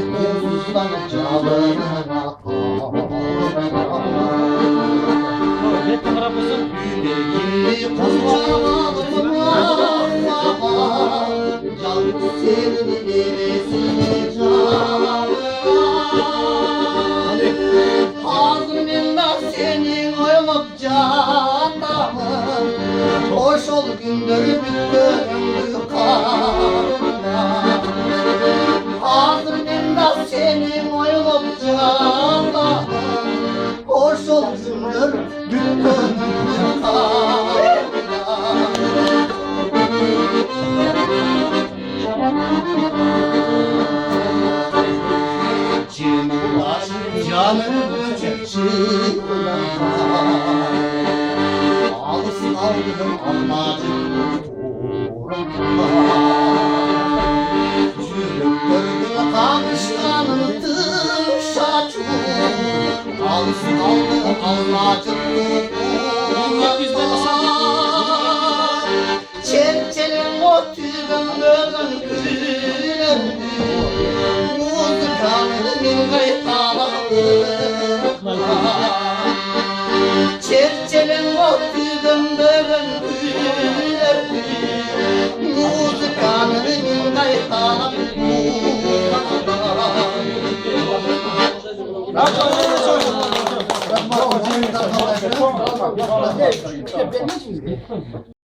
Kuzdan çalına Ne tarafısın? Yüreğimi kurcaladım ama can senin neresine canım Ağzımda senin oyulup canımın Hoş ol gündür büktürümdü kanına Ağzımda senin oyulup canımın Hoş ol gündür büktürümdü kanına Cemil aşk canım çekçiler Ağız aldım almacık Cürük gördüm kavuşkanım dışaçım Ağız aldım almacık Çerçenin o tübün bölün gülerim Muzikanın gaytaları Çerçenin o tübün bölün gülerim Muzikanın gaytaları Bravo.